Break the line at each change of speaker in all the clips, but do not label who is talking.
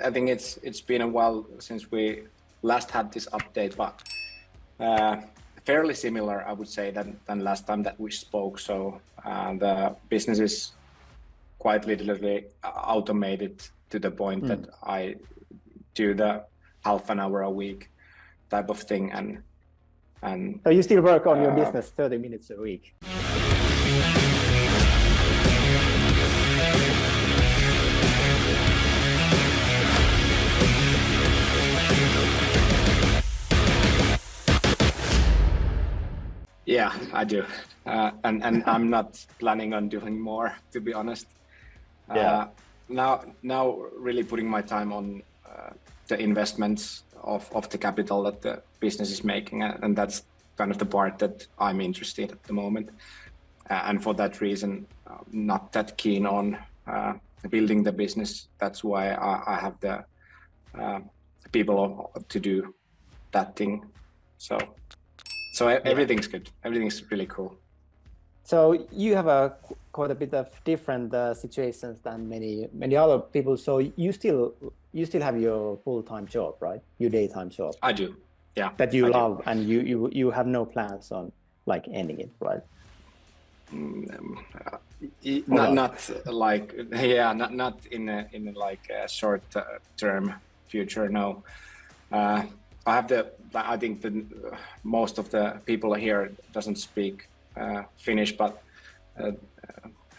I think it's been a while since we last had this update, but fairly similar, I would say, than last time that we spoke. So the business is quite literally automated to the point that I do the half an hour a week type of thing, and
so you still work on your business 30 minutes a week?
Yeah, I do, and I'm not planning on doing more, to be honest. Now really putting my time on the investments of the capital that the business is making, and that's kind of the part that I'm interested at the moment. And for that reason, not that keen on building the business. That's why I have the people to do that thing. So everything's good. Everything's really cool.
So you have quite a bit of different situations than many other people. So you still have your full-time job, right? Your daytime job.
I do. Yeah.
That you love, and you have no plans on like ending it, right?
Not like not in a like a short term future. No. I think most of the people here doesn't speak Finnish, but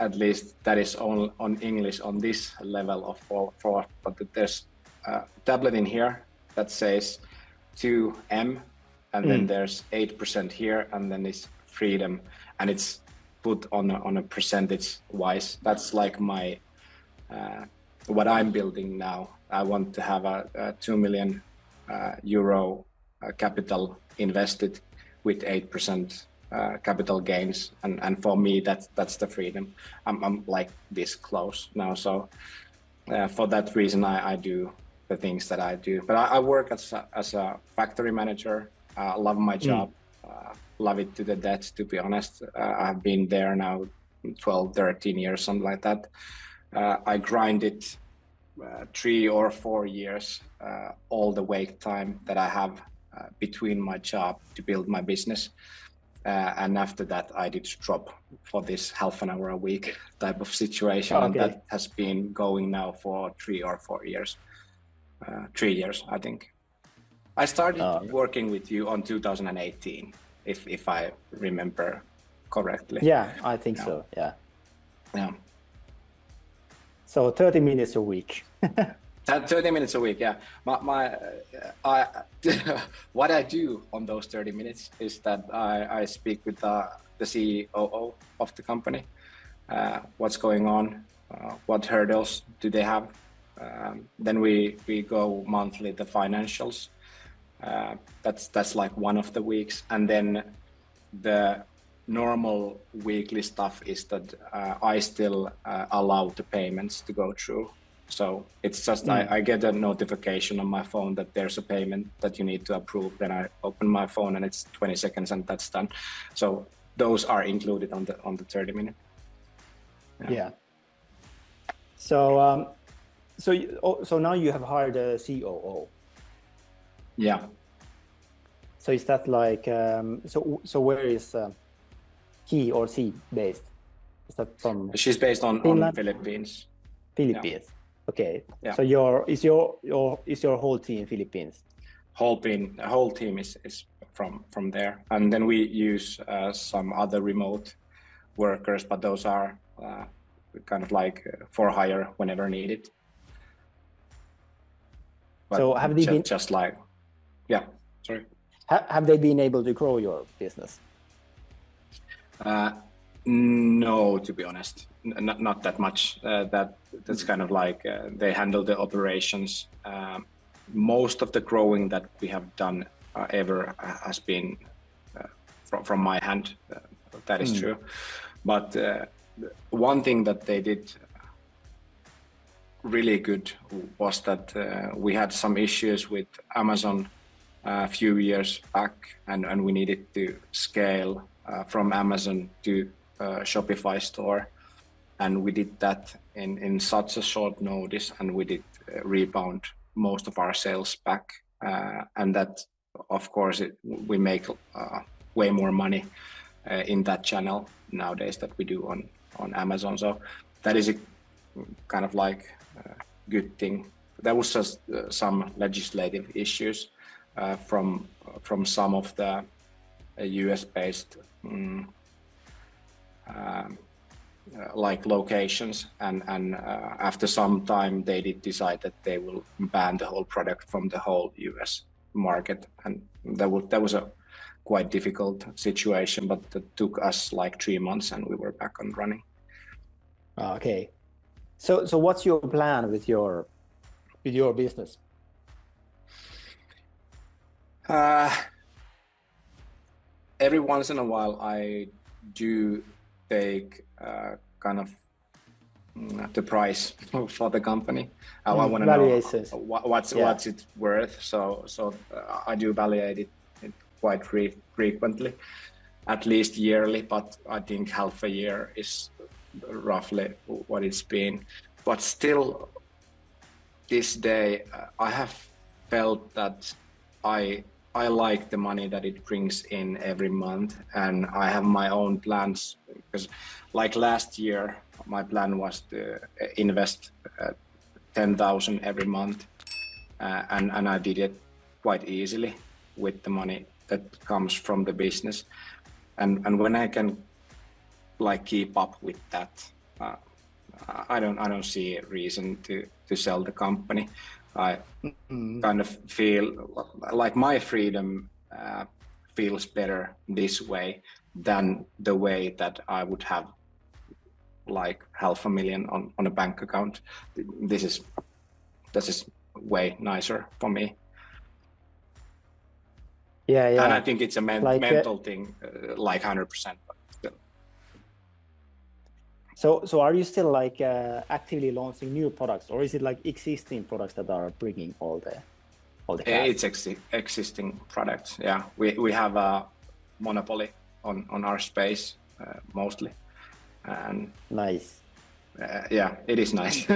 at least that is on English on this level of for. But there's a tablet in here that says 2M, and then there's 8% here, and then it's freedom, and it's put on a percentage wise. That's like my what I'm building now. I want to have a 2 million euro capital invested with 8% capital gains, and for me that's the freedom. I'm like this close now, so for that reason I do the things that I do. But I work as a factory manager. I love my job, love it to the death, to be honest. I've been there now 12-13 years, something like that. I grind it 3 or 4 years, all the wait time that I have between my job to build my business, and after that I did drop for this half an hour a week type of situation. And that has been going now for 3 or 4 years. 3 years, I think. I started working with you on 2018, if I remember correctly.
Yeah, I think so. Yeah. So 30 minutes a week.
30 minutes a week, yeah. What I do on those 30 minutes is that I speak with the CEO of the company. What's going on? What hurdles do they have? Then we go monthly the financials. That's like one of the weeks, and then the normal weekly stuff is that I still allow the payments to go through. So it's just I get a notification on my phone that there's a payment that you need to approve. Then I open my phone and it's 20 seconds and that's done. So those are included on the 30 minute.
Yeah. So so now you have hired a COO.
Yeah.
So is that like so where is he or she based? Is that from?
She's based on Philippines.
Philippines. Yeah. Okay.
Yeah.
So is your whole team Philippines?
Whole team is from there, and then we use some other remote workers, but those are kind of like for hire whenever needed. But
so have they been
just like, yeah, sorry.
Have they been able to grow your business?
No, to be honest, not that much. That's kind of like they handle the operations. Most of the growing that we have done ever has been from my hand. That is true. But one thing that they did really good was that we had some issues with Amazon a few years back, and we needed to scale from Amazon to Shopify store, and we did that in such a short notice, and we did rebound most of our sales back, and that, of course, we make way more money in that channel nowadays that we do on Amazon. So that is a kind of like good thing. There was just some legislative issues from some of the US-based like locations, and after some time they did decide that they will ban the whole product from the whole US market, and that was a quite difficult situation, but it took us like 3 months and we were back on running.
Okay, so what's your plan with your business?
Every once in a while I do take kind of the price for the company. I want to know what's it worth. So I do evaluate it quite frequently, at least yearly, but I think half a year is roughly what it's been. But still, this day I have felt that I like the money that it brings in every month, and I have my own plans, because like last year my plan was to invest 10,000 every month, and I did it quite easily with the money that comes from the business, and when I can like keep up with that, I don't see a reason to sell the company. I kind of feel like my freedom feels better this way than the way that I would have like $500,000 on a bank account. This is way nicer for me.
Yeah.
And I think it's a mental thing, like 100%. But still.
So are you still like actively launching new products, or is it like existing products that are bringing all the cash?
It's existing products. Yeah, we have a monopoly on our space mostly, and
nice.
Yeah, it is nice,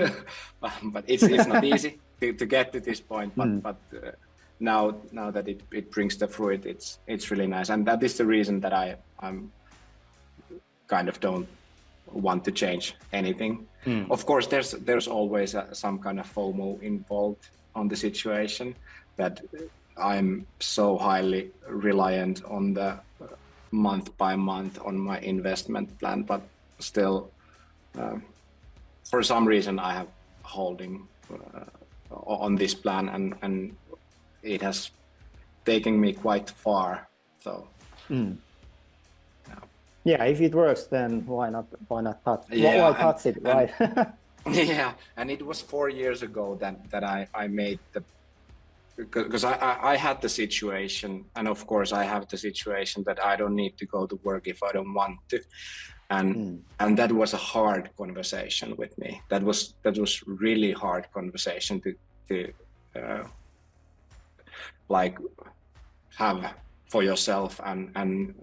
but it's not easy to get to this point. But now that it brings the fruit, it's really nice, and that is the reason that I'm kind of don't want to change anything. Of course, there's always some kind of FOMO involved on the situation, that I'm so highly reliant on the month by month on my investment plan, but still for some reason I have holding on this plan, and it has taken me quite far. So
yeah, if it works, then why not touch? Yeah, why touch it, right?
Yeah, and it was 4 years ago that I made the, because I had the situation, and of course I have the situation that I don't need to go to work if I don't want to, and that was a hard conversation with me. That was really hard conversation to like have for yourself, and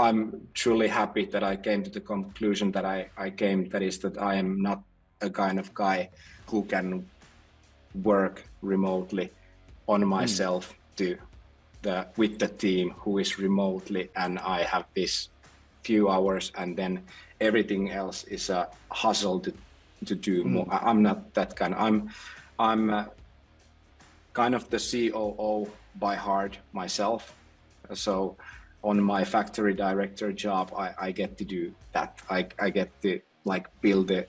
I'm truly happy that I came to the conclusion that I came, that is that I am not a kind of guy who can work remotely on myself with the team who is remotely, and I have this few hours and then everything else is a hustle to do more. I'm not that kind. I'm kind of the COO by heart myself. So on my factory director job, I get to do that. I get to like build the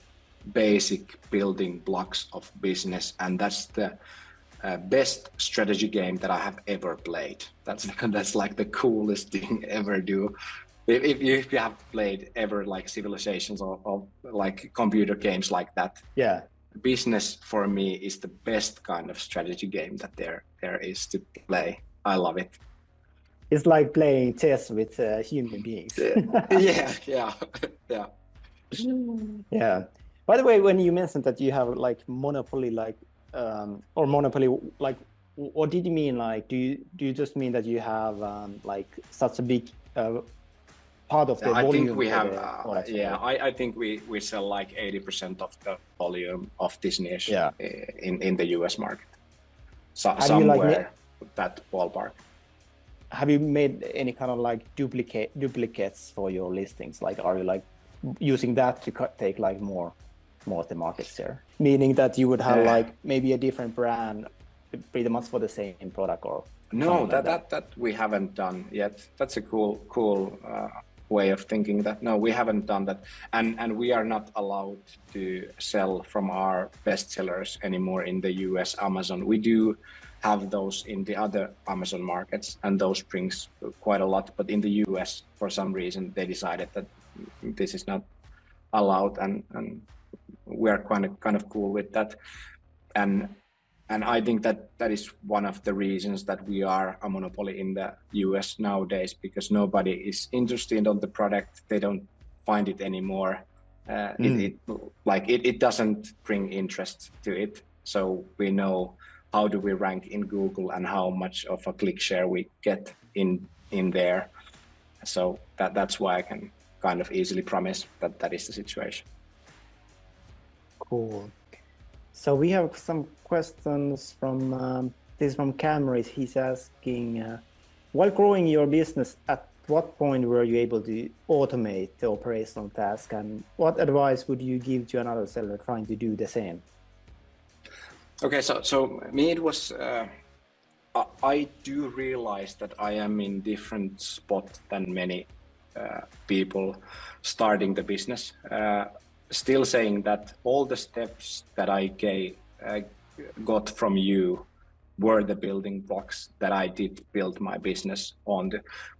basic building blocks of business, and that's the best strategy game that I have ever played. That's like the coolest thing ever do. If you have played ever like Civilizations or like computer games like that,
yeah,
business for me is the best kind of strategy game that there is to play. I love it.
It's like playing chess with human beings.
Yeah.
Yeah. By the way, when you mentioned that you have like monopoly, like or monopoly, like what did you mean? Like, do you just mean that you have like such a big part of the
I
volume.
think we
for
have,
the products?
yeah, I think we sell like 80% of the volume of this niche
Yeah.
in the US market. So
Have you, like,
somewhere that ballpark.
Have you made any kind of like duplicates for your listings? Like, are you like using that to take like more of the market share? Meaning that you would have like maybe a different brand pretty much for the same product or
no,
like
that we haven't done yet. That's a cool way of thinking. That no, we haven't done that, and we are not allowed to sell from our bestsellers anymore in the US Amazon. We do have those in the other Amazon markets, and those brings quite a lot. But in the US, for some reason, they decided that this is not allowed, and we are kind of cool with that. And I think that is one of the reasons that we are a monopoly in the US nowadays, because nobody is interested on the product. They don't find it anymore. It doesn't bring interest to it. So we know how do we rank in Google and how much of a click share we get in there. So that's why I can kind of easily promise that is the situation.
Cool. So we have some questions from this is from Camrys. He's asking, while growing your business, at what point were you able to automate the operational task, and what advice would you give to another seller trying to do the same?
Okay, so me, it was, I do realize that I am in different spot than many people starting the business. Still saying that all the steps that I got from you were the building blocks that I did build my business on.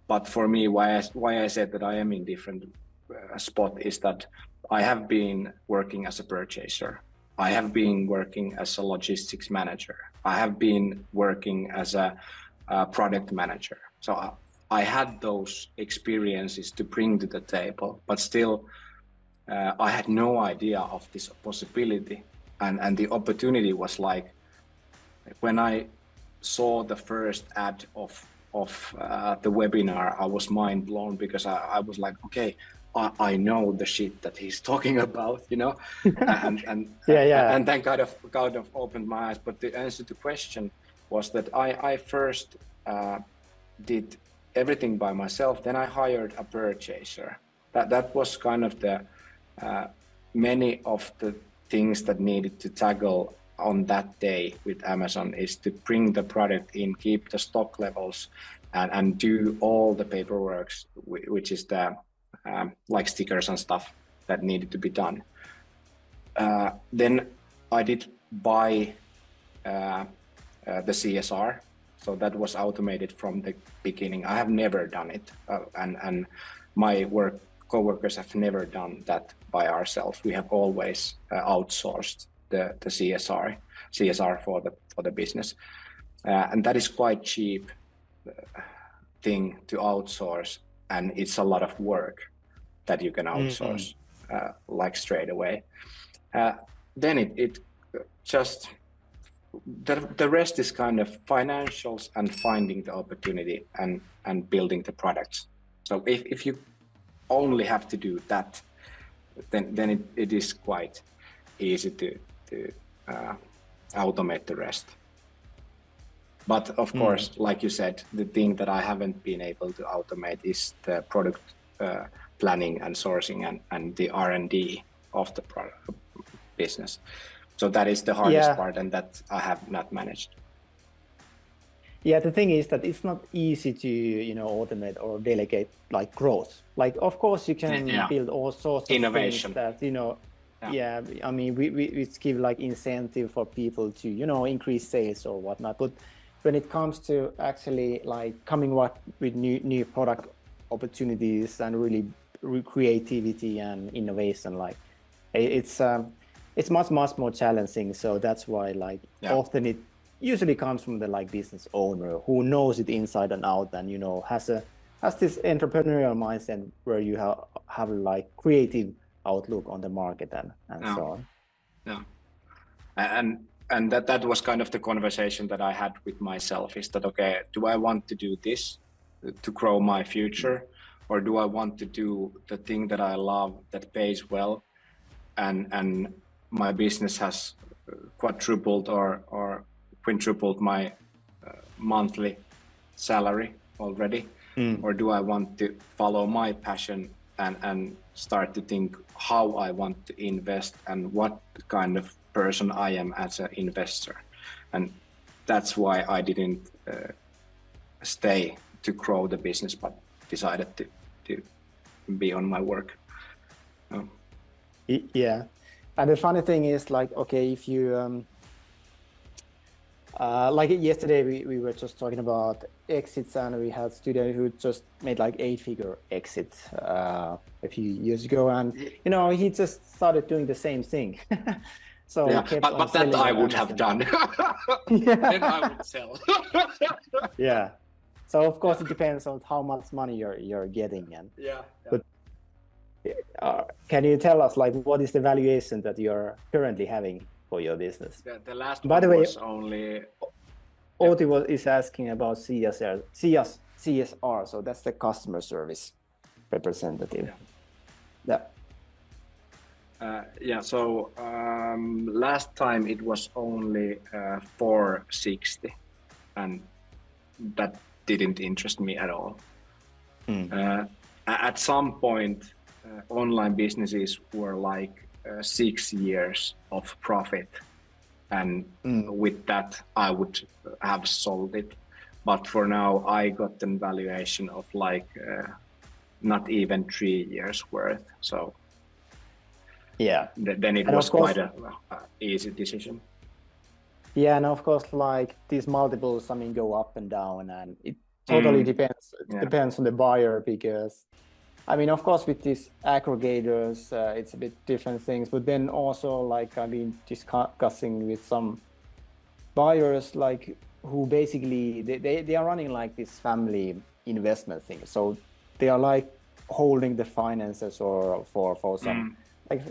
But for me, why I said that I am in different spot is that I have been working as a purchaser. I have been working as a logistics manager. I have been working as a product manager. So I had those experiences to bring to the table, but still I had no idea of this possibility. And the opportunity was like, when I saw the first ad of the webinar, I was mind blown, because I was like, okay, I know the shit that he's talking about, you know, and then kind of opened my eyes. But the answer to the question was that I first did everything by myself. Then I hired a purchaser. That was kind of the many of the things that needed to tackle on that day with Amazon is to bring the product in, keep the stock levels, and do all the paperwork, which is the like stickers and stuff that needed to be done. Then I did buy the CSR, so that was automated from the beginning. I have never done it, and my co-workers have never done that by ourselves. We have always outsourced the CSR for the business, and that is quite cheap thing to outsource, and it's a lot of work that you can outsource like straight away. Then it just the rest is kind of financials and finding the opportunity and building the products. So if you only have to do that, then it is quite easy to automate the rest. But of course, like you said, the thing that I haven't been able to automate is the product planning and sourcing and the R&D of the product business. So that is the hardest part, and that I have not managed.
Yeah, the thing is that it's not easy to, automate or delegate like growth. Like, of course, you can build all sorts of
innovation
things that, I mean, we give like incentive for people to, increase sales or whatnot. But when it comes to actually like coming up with new product opportunities and really creativity and innovation, like it's much more challenging. So that's why often it usually comes from the business owner who knows it inside and out, and has this entrepreneurial mindset where you have like creative outlook on the market and so on.
Yeah, and that was kind of the conversation that I had with myself, is that, okay, do I want to do this to grow my future, or do I want to do the thing that I love that pays well, and my business has quadrupled or quintupled my monthly salary already, or do I want to follow my passion and start to think how I want to invest and what kind of person I am as an investor. And that's why I didn't stay to grow the business, but decided to be on my work.
Yeah, and the funny thing is, like, okay, if you like yesterday we were just talking about exits, and we had a student who just made like 8-figure exit a few years ago, and you know, he just started doing the same thing. So
yeah, but that I would have done. Then I would sell.
Yeah. So of course it depends on how much money you're getting, and but can you tell us, like, what is the valuation that you're currently having for your business?
The last
By
one
the way,
was only.
Oti is asking about CSR, so that's the customer service representative.
Yeah. So last time it was only 460, and that didn't interest me at all. At some point, online businesses were like 6 years of profit, and with that I would have sold it. But for now, I got an valuation of like not even 3 years worth. So
yeah,
then it was quite a easy decision.
Yeah, and of course, like, these multiples, I mean, go up and down, and it totally depends. It depends on the buyer, because, I mean, of course, with these aggregators, it's a bit different things. But then also, like, I've been discussing with some buyers, like, who basically they are running like this family investment thing. So they are like holding the finances or for some like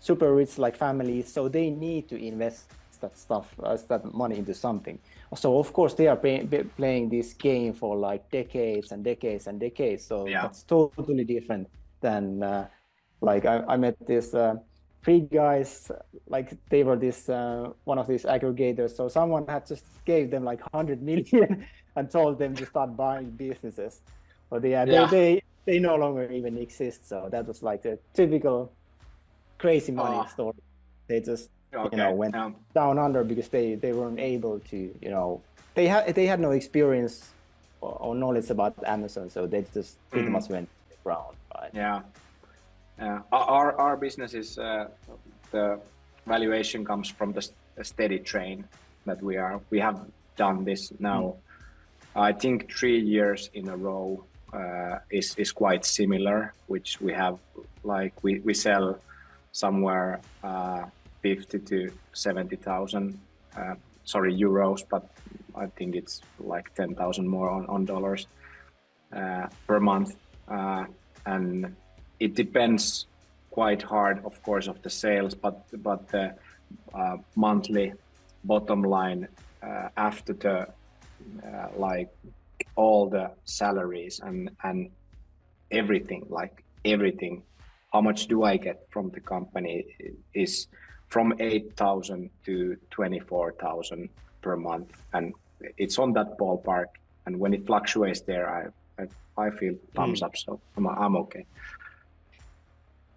super rich like families. So they need to invest that money into something. So of course they are playing this game for like decades and decades and decades. So that's totally different than like I met this 3 guys, like they were this one of these aggregators. So someone had just gave them like 100 million and told them to start buying businesses. But they no longer even exist. So that was like the typical crazy money story. They just went down under because they weren't able to, they had no experience or knowledge about Amazon, so they just pretty much went to the ground. Right?
Our business is the valuation comes from the steady train that we have done this now. I think 3 years in a row is quite similar, which we have, like we sell somewhere 50 to 70,000 euros, but I think it's like 10,000 more on dollars per month, and it depends quite hard, of course, of the sales, but the monthly bottom line after the like all the salaries and everything, how much do I get from the company is from 8,000 to 24,000 per month, and it's on that ballpark. And when it fluctuates there, I feel thumbs up. So I'm okay.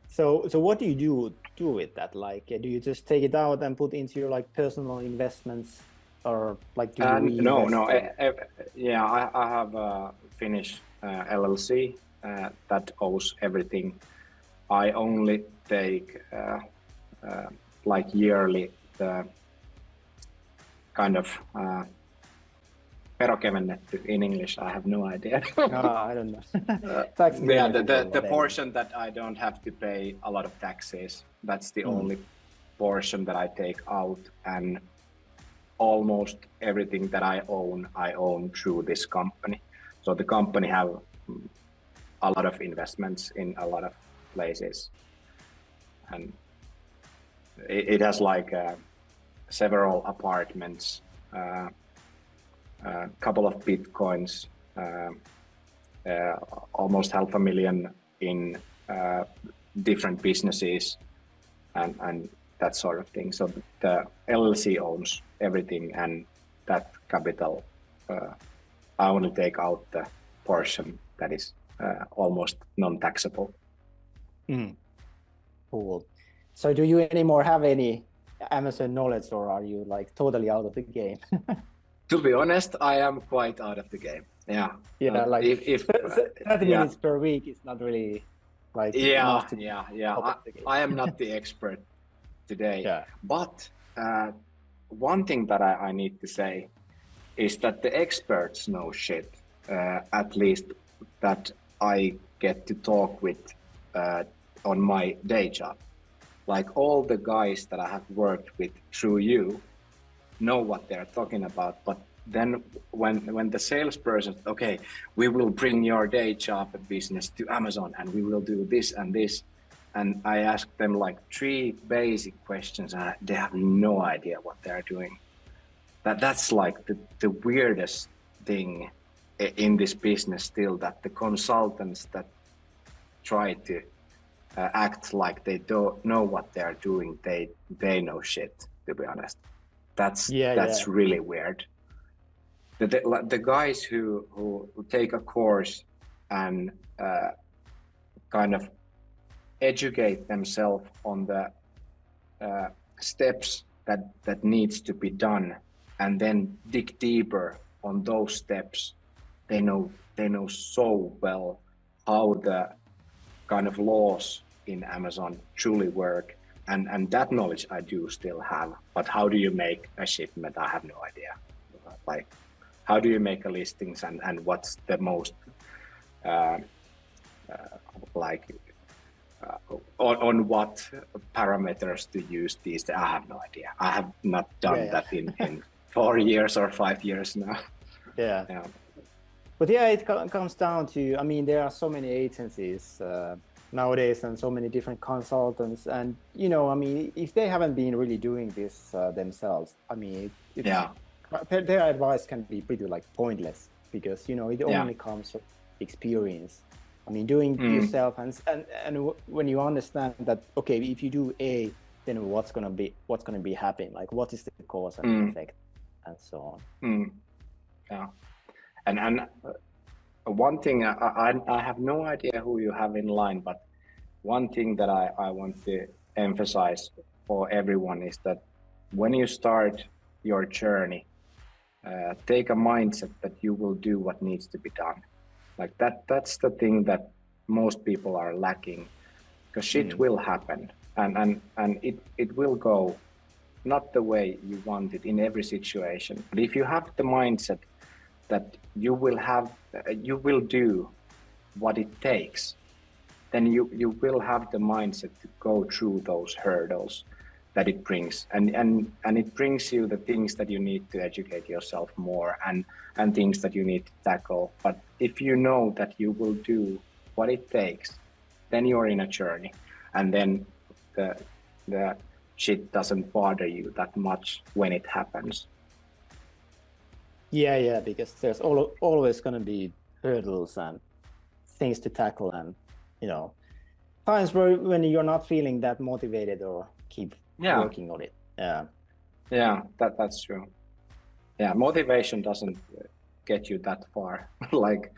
So what do you do with that? Like, do you just take it out and put into your like personal investments, or like do you
No. I have a Finnish LLC that owes everything. I only take like yearly the kind of verokevennetty in English. I have no idea.
I don't know.
The portion that I don't have to pay a lot of taxes, that's the only portion that I take out, and almost everything that I own through this company. So the company have a lot of investments in a lot of places, and it has like several apartments, a couple of bitcoins, almost 500,000 in different businesses and that sort of thing. So the LLC owns everything, and that capital, I only take out the portion that is almost non-taxable.
Cool. So do you anymore have any Amazon knowledge, or are you like totally out of the game?
To be honest, I am quite out of the game. Yeah.
Yeah, like if 30 minutes per week is not really like enough to
I am not the expert today.
Yeah.
But one thing that I need to say is that the experts know shit, at least that I get to talk with on my day job. Like all the guys that I have worked with through you know what they're talking about, but then when the salesperson, okay, we will bring your day job business to Amazon and we will do this and this, and I ask them like 3 basic questions and they have no idea what they're doing. That's like the weirdest thing in this business still, that the consultants that try to act like they don't know what they're doing, they know shit, to be honest. That's really weird. The guys who take a course and kind of educate themselves on the steps that needs to be done, and then dig deeper on those steps, they know so well how the kind of laws in Amazon truly work, and that knowledge I do still have. But how do you make a shipment? I have no idea. Like, how do you make a listings, and what's the most on what parameters to use these? I have no idea. I have not done that in 4 years or 5 years now.
Yeah. But yeah, it comes down to, I mean, there are so many agencies nowadays and so many different consultants, and I mean, if they haven't been really doing this themselves, I mean, their advice can be pretty like pointless, because it only comes from experience. I mean, doing yourself, and when you understand that, okay, if you do A, then what's gonna be happening? Like, what is the cause and effect, and so on.
Yeah, and one thing, I have no idea who you have in line, but one thing that I want to emphasize for everyone is that when you start your journey, take a mindset that you will do what needs to be done. Like that's the thing that most people are lacking, because shit will happen, and it will go not the way you want it in every situation. But if you have the mindset that you will do what it takes, then you will have the mindset to go through those hurdles that it brings, and it brings you the things that you need to educate yourself more, and things that you need to tackle. But if you know that you will do what it takes, then you're in a journey, and then the shit doesn't bother you that much when it happens.
Yeah, because there's always going to be hurdles and things to tackle, and times when you're not feeling that motivated or keep working on it.
That's true. Motivation doesn't get you that far. Like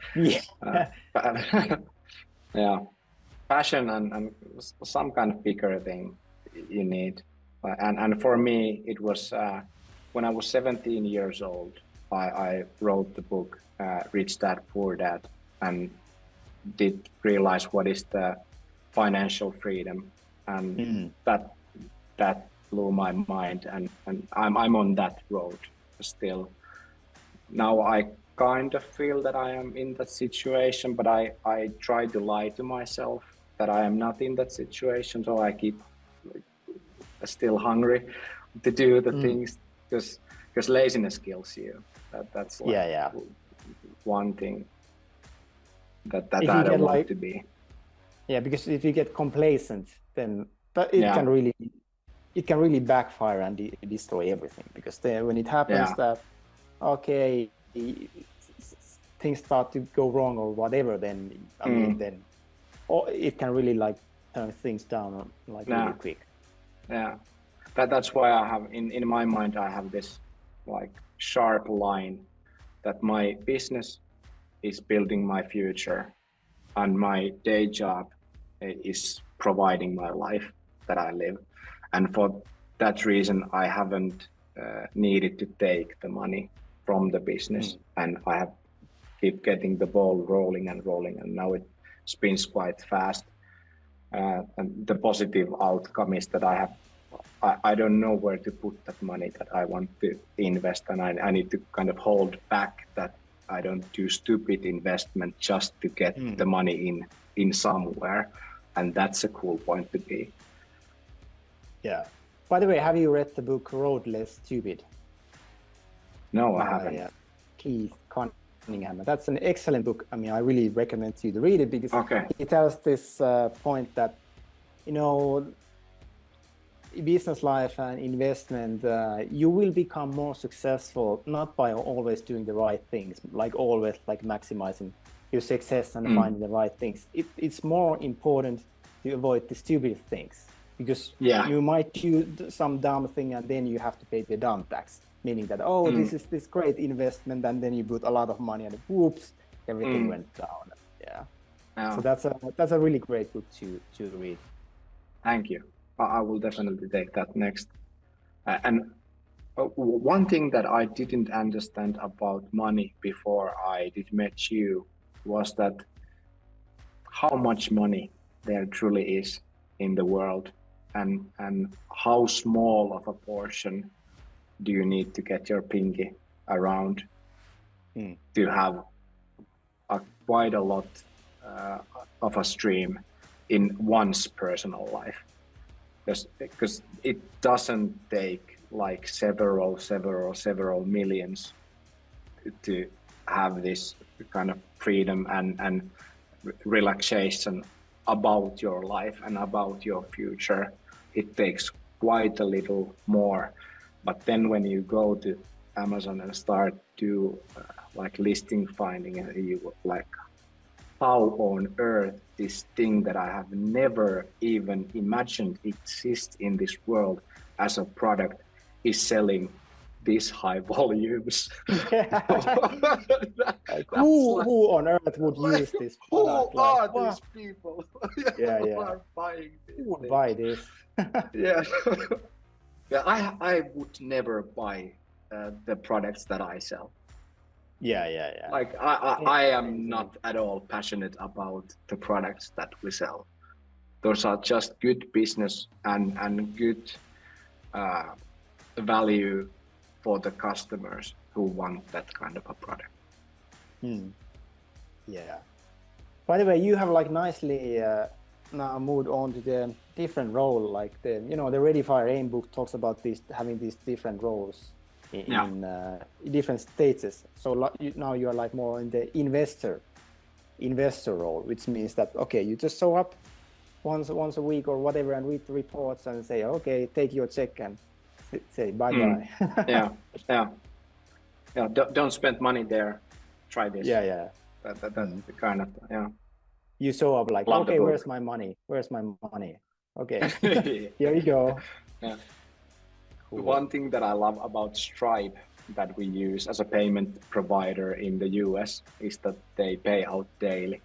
passion and some kind of bigger thing you need. And for me, it was when I was 17 years old, I wrote the book Rich Dad Poor Dad, and did realize what is the financial freedom, and that blew my mind, and I'm on that road still. Now I kind of feel that I am in that situation, but I try to lie to myself that I am not in that situation, so I keep still hungry to do the things, because laziness kills you. That's like one thing that I don't want to be.
Yeah, because if you get complacent, then it can really backfire and destroy everything. Because then when it happens that, okay, things start to go wrong or whatever, then I mean, then it can really like turn things down like really quick.
Yeah, that's why I have in my mind I have this like sharp line that my business is building my future, and my day job is providing my life that I live, and for that reason I haven't needed to take the money from the business, and I have keep getting the ball rolling, and now it spins quite fast. And the positive outcome is that I don't know where to put that money that I want to invest, and I need to kind of hold back that I don't do stupid investment just to get the money in somewhere, and that's a cool point to be.
Yeah. By the way, have you read the book Road Less Stupid?
No, I haven't.
Keith Cunningham. That's an excellent book. I mean, I really recommend you to read it because it tells this point that, you know, business life and investment, you will become more successful not by always doing the right things, like always like maximizing your success and finding the right things. It's more important to avoid the stupid things, because you might do some dumb thing and then you have to pay the dumb tax, meaning that this is this great investment, and then you put a lot of money and whoops, everything went down. So that's a really great book to read.
Thank you. I will definitely take that next. And one thing that I didn't understand about money before I did met you was that how much money there truly is in the world, and how small of a portion do you need to get your pinky around to have quite a lot of a stream in one's personal life. Because it doesn't take like several millions to have this kind of freedom and relaxation about your life and about your future. It takes quite a little more. But then when you go to Amazon and start to like listing finding, and you like, how on earth this thing that I have never even imagined exists in this world as a product is selling these high volumes.
Who on earth would use this product?
Who are these people? Who are buying this?
Who would buy this?
I would never buy the products that I sell. Like I am not at all passionate about the products that we sell. Those are just good business and good value for the customers who want that kind of a product.
By the way, you have like nicely now moved on to the different role, like the Ready Fire Aim book talks about this, having these different roles in different stages. So now you are like more in the investor role, which means that you just show up once a week or whatever and read the reports and say take your check and say bye.
Don't spend money there, try this. That's the kind of
you show up like where's my money, here you go.
Cool. One thing that I love about Stripe that we use as a payment provider in the US is that they pay out daily.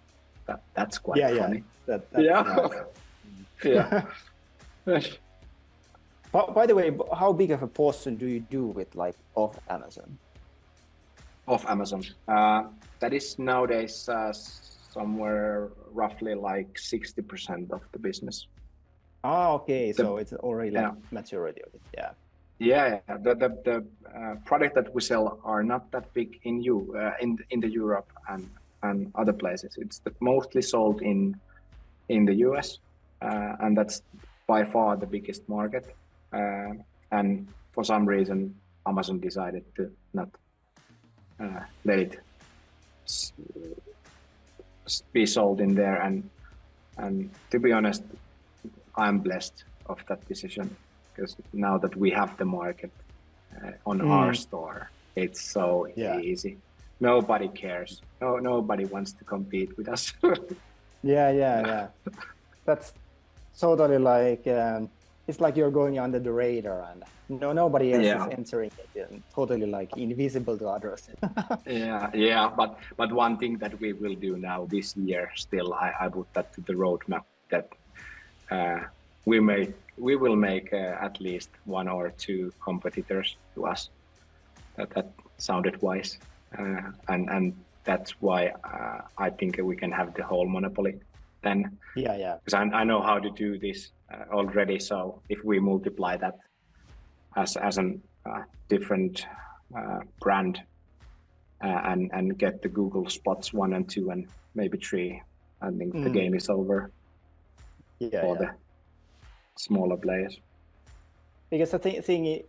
That's quite funny.
That's nice. By the way, how big of a portion do you do with like off Amazon?
Off Amazon, that is nowadays somewhere roughly like 60% of the business.
So it's already like majority of it.
The product that we sell are not that big in the Europe and other places. It's mostly sold in the US, and that's by far the biggest market. And for some reason, Amazon decided to not let it be sold in there. And to be honest, I'm blessed of that decision, because now that we have the market on our store, it's so easy. nobody cares. Nobody wants to compete with us.
Yeah. That's totally like it's like you're going under the radar, and nobody else is entering it, and totally like invisible to others.
yeah. But one thing that we will do now this year, still, I put that to the roadmap, that we will make at least 1 or 2 competitors to us. That sounded wise, and that's why I think we can have the whole monopoly then.
Yeah.
Because I know how to do this already. So if we multiply that as a different brand and get the Google spots 1 and 2 and maybe 3, I think the game is over for the smaller players.
Because the thing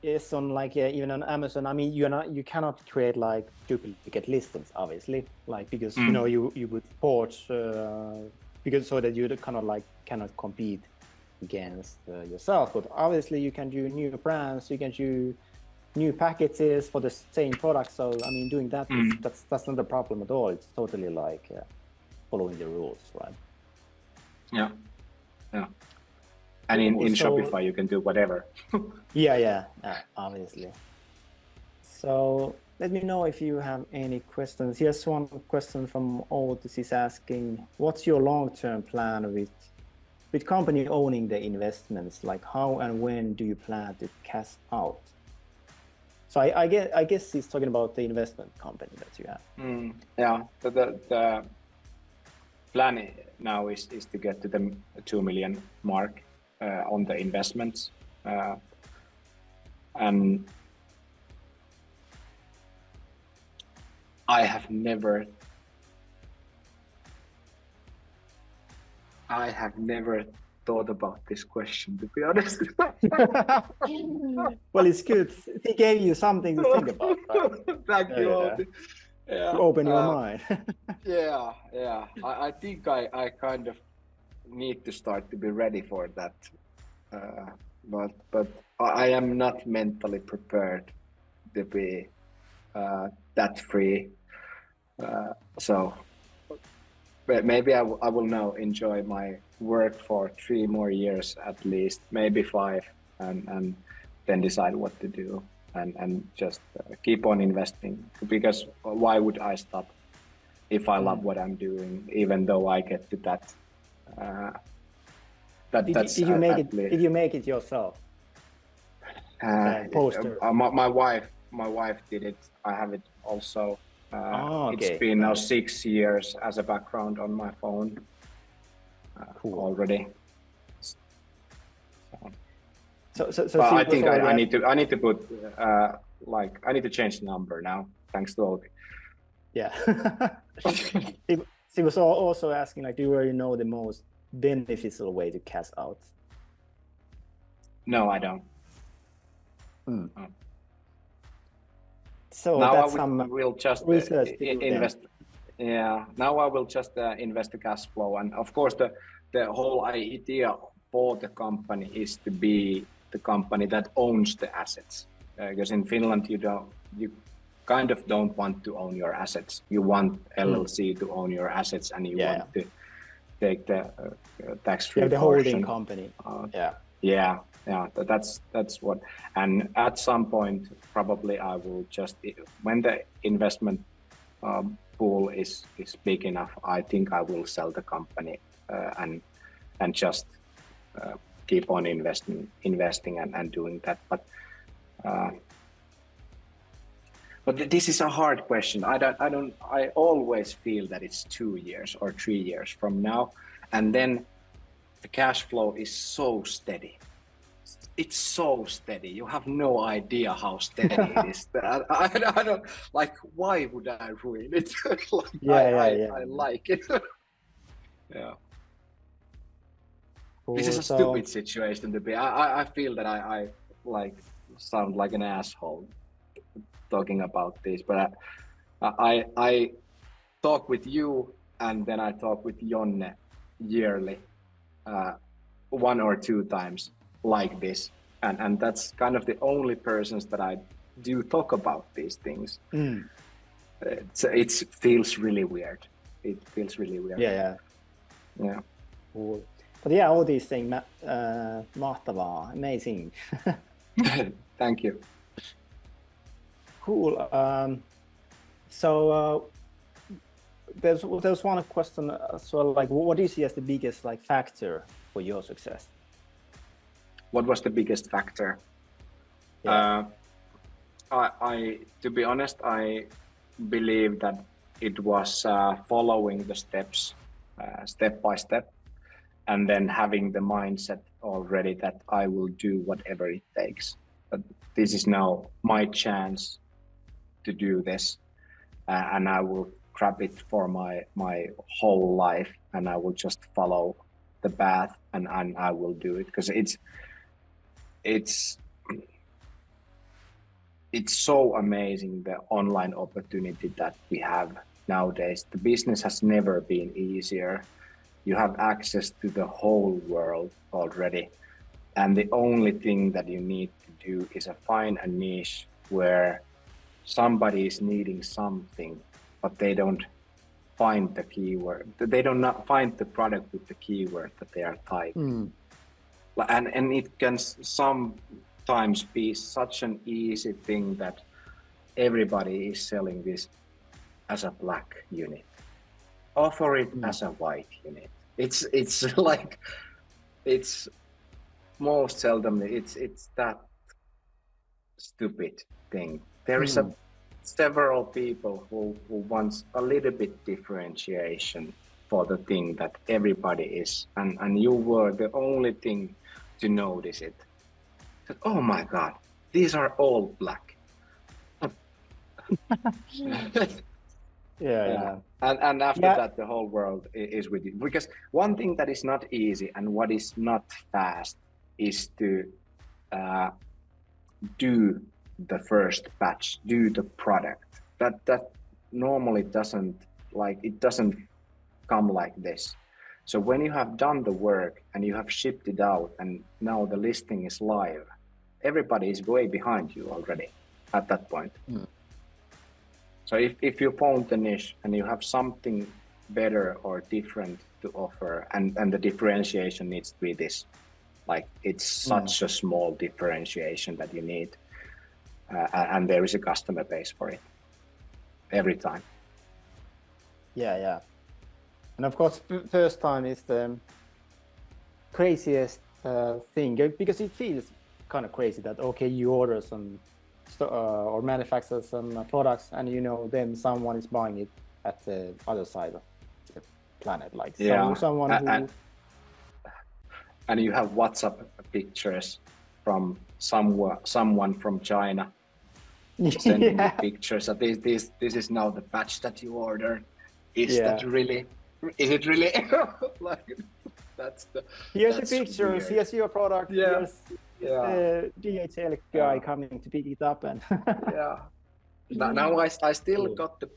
is on like even on Amazon, I mean, you cannot create like duplicate listings, obviously, like because you would port because so that you kind of like cannot compete against yourself. But obviously you can do new brands, you can do new packages for the same product. So I mean, doing that that's not a problem at all. It's totally like following the rules, right?
Yeah. And in Shopify, you can do whatever.
Yeah, obviously. So let me know if you have any questions. Here's one question from Otis is asking, what's your long-term plan with company owning the investments? Like how and when do you plan to cash out? So I guess he's talking about the investment company that you have.
Yeah, the plan now is to get to the 2 million mark on the investments, and I have never thought about this question, to be honest.
Well, it's good. He gave you something to think about, right?
Thank you. Yeah.
To open your mind.
Yeah. I think I kind of need to start to be ready for that, but I am not mentally prepared to be that free. So maybe I will now enjoy my work for 3 more years at least, maybe 5, and then decide what to do and just keep on investing. Because why would I stop if I love what I'm doing, even though I get to that?
Did you make it yourself? Poster.
My wife did it. I have it also.
Okay.
It's been now 6 years as a background on my phone already. So I think I need to put I need to change the number now, thanks to Olgi.
Yeah. She was also asking, like, do you already know the most beneficial way to cash out?
No, I don't.
So
now
that's
I will just invest. Yeah, now I will just invest the cash flow, and of course the whole idea for the company is to be the company that owns the assets. Because in Finland you kind of don't want to own your assets. You want LLC to own your assets, and you want to take the tax-free
the holding company.
Yeah, that's what. And at some point, probably I will just, when the investment pool is big enough, I think I will sell the company and just keep on investing and doing that. But this is a hard question. I always feel that it's 2 years or 3 years from now, and then the cash flow is so steady. It's so steady. You have no idea how steady it is. I don't like. Why would I ruin it? I like it. Yeah. Cool. This is a stupid situation to be. I feel that I like sound like an asshole talking about this, but I talk with you, and then I talk with Jonne yearly, 1 or 2 times like this, and that's kind of the only persons that I do talk about these things. It feels really weird. It feels really weird. Yeah.
Cool. But yeah, all these things, mahtavaa, amazing.
Thank you.
Cool. So there's one question as well. Like, what do you see as the biggest like factor for your success?
What was the biggest factor?
Yeah.
I to be honest, I believe that it was following the steps step by step, and then having the mindset already that I will do whatever it takes. But this is now my chance to do this, and I will grab it for my whole life, and I will just follow the path, and I will do it, because it's so amazing, the online opportunity that we have nowadays. The business has never been easier. You have access to the whole world already, and the only thing that you need to do is find a niche where somebody is needing something, but they don't find the keyword. They don't not find the product with the keyword that they are typing. And it can sometimes be such an easy thing that everybody is selling this as a black unit. Offer it as a white unit. It's like, it's most seldomly it's that stupid thing. There is several people who wants a little bit differentiation for the thing that everybody is, and you were the only thing to notice it. That, oh my God, these are all black.
Yeah.
And after that, the whole world is with you. Because one thing that is not easy and what is not fast is to do the first batch, do the product. That normally doesn't come like this. So when you have done the work and you have shipped it out and now the listing is live, everybody is way behind you already at that point. So if you found the niche and you have something better or different to offer, and the differentiation needs to be this, like it's such a small differentiation that you need, and there is a customer base for it every time.
Yeah. And of course, first time is the craziest thing, because it feels kind of crazy that, okay, you order some or manufacture some products, and then someone is buying it at the other side of the planet, like someone who...
And you have WhatsApp pictures from someone from China sending you pictures. So this is now the batch that you ordered. Is it really? Like,
here's the pictures. Weird. Here's your product. Here's the DHL guy coming to pick it up, and
Now I still got the.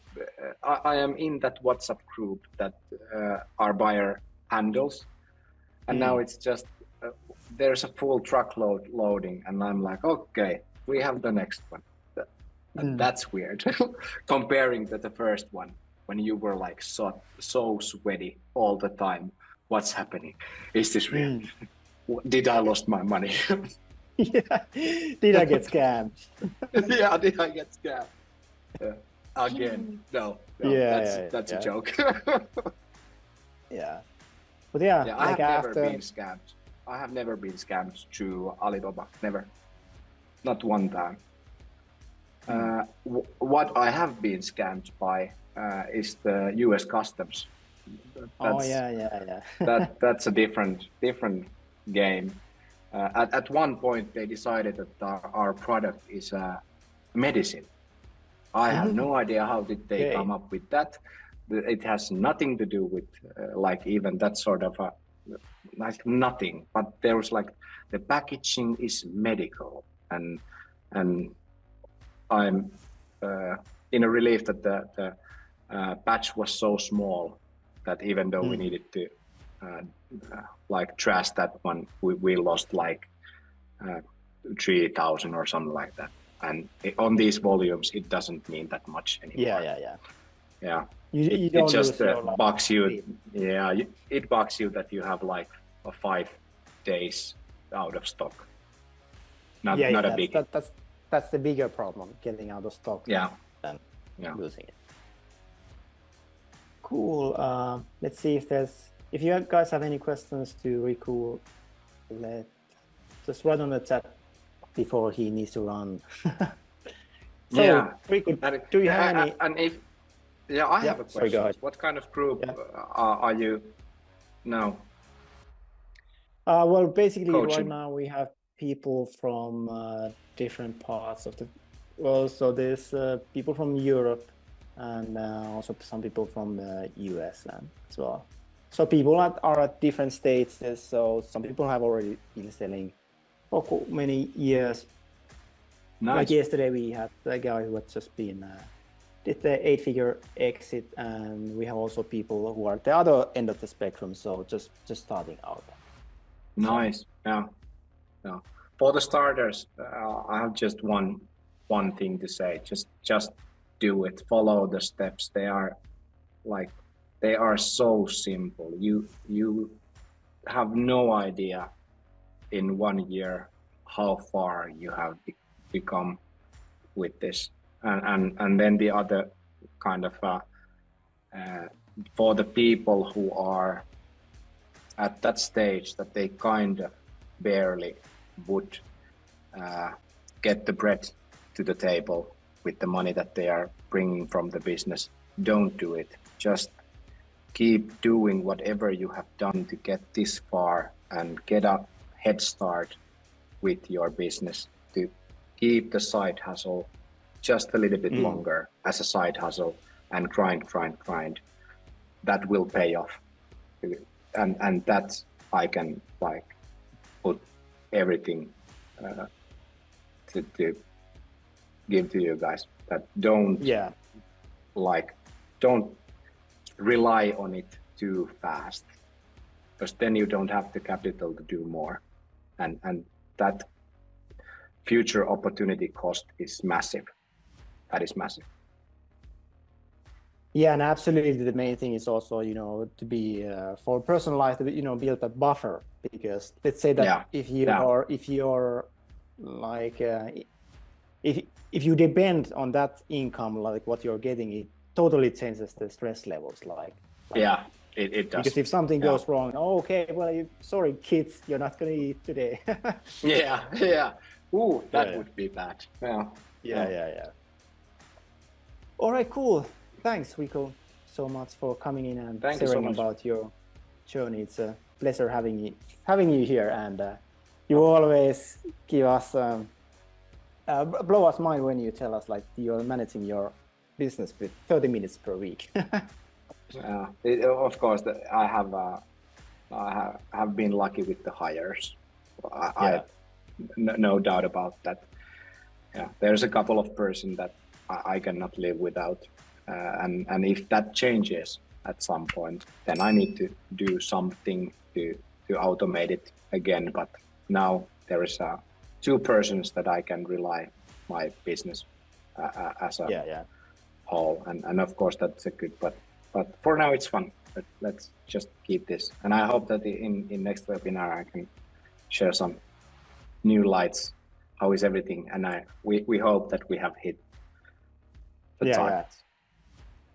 I am in that WhatsApp group that our buyer handles, and now it's just there's a full truckload loading, and I'm like, okay, we have the next one. That's weird, comparing to the first one when you were like so sweaty all the time. What's happening? Is this real? Did I lost my money?
Did I get scammed?
Did I get scammed? Again? No. That's a joke.
But
I have never been scammed. I have never been scammed through Alibaba. Never. Not one time. What I have been scammed by is the US Customs. That's a different game. At one point, they decided that our product is medicine. I have no idea how did they come up with that. It has nothing to do with like even that sort of like nothing. But there was like the packaging is medical, and I'm in a relief that the batch was so small that even though we needed to like trash that one, we lost like 3,000 or something like that. and on these volumes, it doesn't mean that much anymore. Yeah.
You don't
it just
lose
bugs you. Yeah, it bugs you that you have like 5 days out of stock. Not a big.
That's the bigger problem, getting out of stock. Than losing it. Cool. Let's see if you guys have any questions to Riku, just write on the chat before he needs to run. So, Riku, do you have any?
And if I have a question.
Sorry, go ahead.
What kind of group are you now?
Well, basically,
coaching?
Right now we have people from different parts of the world. So there's people from Europe and also some people from the US as well. So people are at different stages. So some people have already been selling for many years.
Nice.
Like yesterday, we had a guy who had just been did the 8-figure exit, and we have also people who are at the other end of the spectrum. So just starting out.
Nice. Yeah. For the starters, I have just one thing to say. Just do it. Follow the steps. They are so simple. You have no idea in 1 year how far you have become with this. And then the other kind of for the people who are at that stage that they kind of barely would get the bread to the table with the money that they are bringing from the business, don't do it. Just keep doing whatever you have done to get this far and get a head start with your business, to keep the side hustle just a little bit longer as a side hustle and grind. That will pay off. And that I can put everything to give to you guys, that don't rely on it too fast, because then you don't have the capital to do more, and that future opportunity cost is massive. That is massive.
Yeah, and absolutely, the main thing is also, to be for personal life, to be, build a buffer, because let's say that if you're like if you depend on that income, like what you're getting, it totally changes the stress levels.
It does.
Because if something goes wrong, sorry kids, you're not gonna eat today.
Ooh, that would be bad.
Yeah. All right, cool. Thanks, Riku, so much for coming in and sharing about your journey. It's a pleasure having you here, and you always give us blow us mind when you tell us like you're managing your business with 30 minutes per week.
Of course, I have been lucky with the hires. I no doubt about that. Yeah, there's a couple of person that I cannot live without. And if that changes at some point, then I need to do something to automate it again. But now there is 2 persons that I can rely my business as a whole, and of course that's a good. But for now it's fun. But let's just keep this, and I hope that in next webinar I can share some new lights. How is everything? And we hope that we have hit the targets.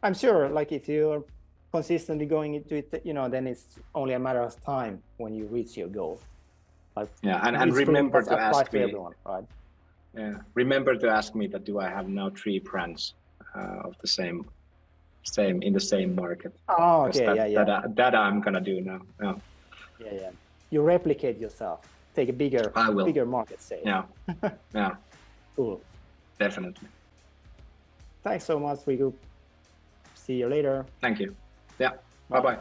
I'm sure, like if you're consistently going into it, then it's only a matter of time when you reach your goal.
And remember to ask me.
Everyone, right?
Yeah, remember to ask me that do I have now 3 brands of the same in the same market?
Oh, okay,
that I'm gonna do now.
Yeah. You replicate yourself. Take a bigger market, say.
Yeah.
Cool.
Definitely.
Thanks so much, Riku. See you later.
Thank you. Yeah. Bye-bye.